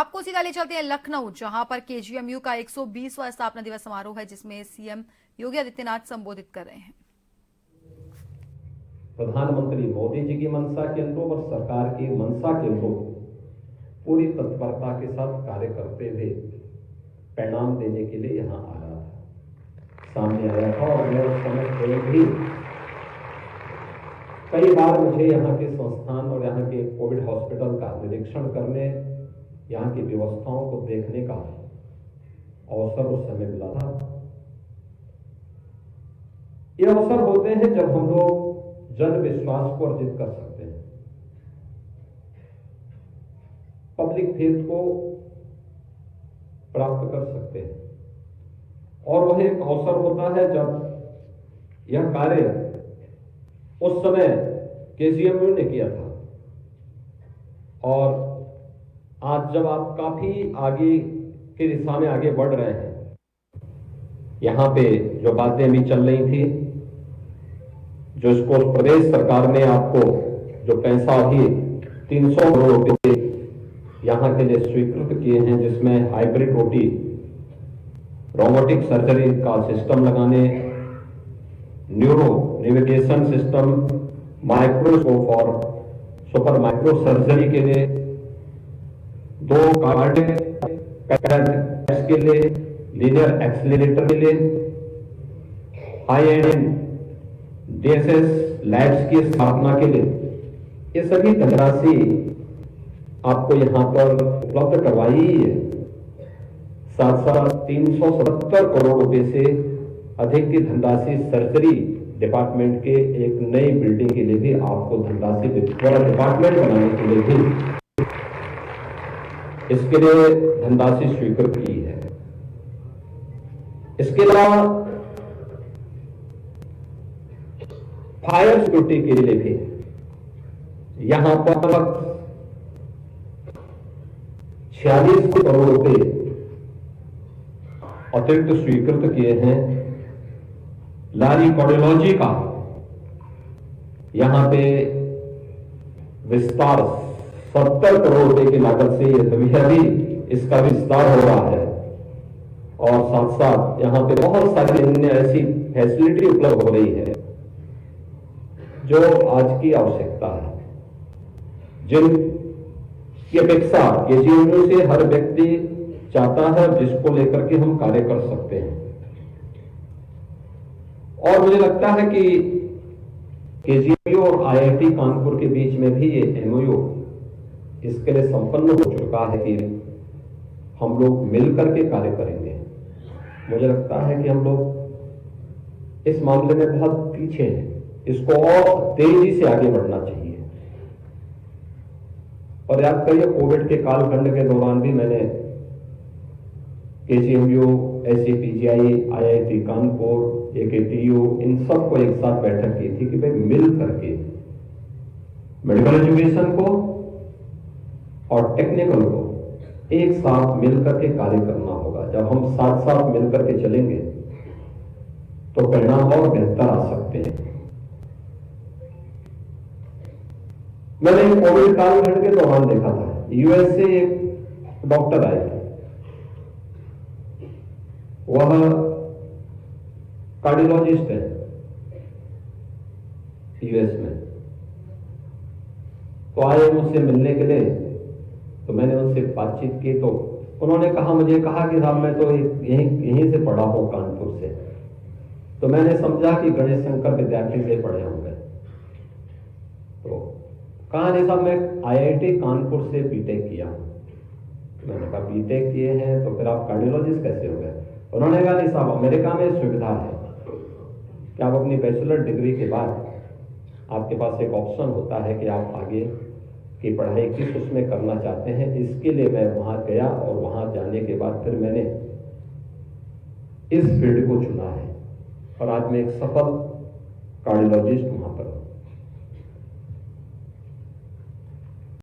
आपको सीधा ले चलते हैं लखनऊ, जहां पर केजीएमयू का 120वां स्थापना दिवस समारोह है, जिसमें सीएम योगी आदित्यनाथ संबोधित कर रहे हैं। प्रधानमंत्री मोदी जी की मंशा के अनुरूप और सरकार की मंशा के अनुरूप पूरी तत्परता के साथ कार्य करते हुए परिणाम देने के लिए यहां आ रहा था, सामने आया था। और मैं उस समय भी कई बार मुझे यहाँ के संस्थान और यहाँ के कोविड हॉस्पिटल का निरीक्षण करने, यहाँ की व्यवस्थाओं को देखने का अवसर उस समय मिला था। ये अवसर होते हैं जब हम लोग जन विश्वास को अर्जित कर सकते हैं, पब्लिक फेथ को प्राप्त कर सकते हैं। और वह एक अवसर होता है जब यह कार्य उस समय केजीएमयू ने किया था, और आज जब आप काफी आगे की दिशा में आगे बढ़ रहे हैं, यहां पे जो बातें अभी चल रही थी, जो इसको प्रदेश सरकार ने आपको जो पैसा अभी 300 करोड़ रुपए यहां के लिए स्वीकृत किए हैं, जिसमें हाइब्रिड ओटी, रोबोटिक सर्जरी का सिस्टम लगाने, न्यूरो नेविगेशन सिस्टम, माइक्रोस्कोप और सुपर माइक्रो सर्जरी के लिए, 2 कार्डियक के लिए, लीनियर एक्सीलरेटर के लिए, हाई एंड डीएसएस लैब्स की स्थापना के लिए, ये सभी धनराशि आपको यहां पर उपलब्ध करवाई ही है। साथ साथ 370 करोड़ रुपए से अधिक की धनराशि सर्जरी डिपार्टमेंट के एक नई बिल्डिंग के लिए भी आपको धनराशि, बड़ा डिपार्टमेंट बनाने के लिए भी इसके लिए धनराशि स्वीकृत की है। इसके अलावा फायर सिक्योरिटी के लिए भी यहां पर 46 करोड़ रुपए अतिरिक्त स्वीकृत किए हैं। लारी कार्डियोलॉजी का यहां पे विस्तार 70 करोड़ रुपए की लागत से अभी इसका विस्तार हो रहा है, और साथ साथ यहां पे बहुत सारी अन्य ऐसी फैसिलिटी उपलब्ध हो रही है जो आज की आवश्यकता है, जिनकी अपेक्षा केजीएमयू से हर व्यक्ति चाहता है, जिसको लेकर के हम कार्य कर सकते हैं। और मुझे लगता है कि केजीएमयू और आईआईटी कानपुर के बीच में भी ये एमओयू इसके लिए संपन्न हो चुका है कि हम लोग मिलकर के कार्य करेंगे। मुझे लगता है कि हम लोग इस मामले में बहुत पीछे हैं, इसको और तेजी से आगे बढ़ना चाहिए। और याद करिए, कोविड के कालखंड के दौरान भी मैंने केजीएमयू, एससीपीजीआई, आईआईटी कानपुर, एकेटीयू, इन सबको एक साथ बैठक की थी कि भाई मिल करके मेडिकल एजुकेशन को और टेक्निकल को एक साथ मिलकर के कार्य करना होगा। जब हम साथ साथ मिलकर के चलेंगे तो परिणाम और बेहतर आ सकते हैं। मैंने कोविड कालखंड के दौरान देखा था, यूएस से एक डॉक्टर आए थे, वह कार्डियोलॉजिस्ट है यूएस में। तो आए मुझसे मिलने के लिए, तो मैंने उनसे बातचीत की, तो उन्होंने मुझे कहा कि साहब मैं तो यहीं से पढ़ा हूं, कानपुर से। तो मैंने समझा कि गणेश शंकर विद्यार्थी से पढ़े होंगे। तो कहा नहीं साहब, मैं आईआईटी कानपुर से बीटेक किया हूं। मैंने कहा बीटेक किए हैं तो फिर आप कार्डियोलॉजिस्ट कैसे हो गए? उन्होंने कहा नहीं साहब, अमेरिका में सुविधा है कि आप अपनी बैचलर डिग्री के बाद आपके पास एक ऑप्शन होता है कि आप आगे की पढ़ाई किस उसमें करना चाहते हैं। इसके लिए मैं वहां गया, और वहां जाने के बाद फिर मैंने इस फील्ड को चुना है, और आज मैं एक सफल कार्डियोलॉजिस्ट वहां पर हूं।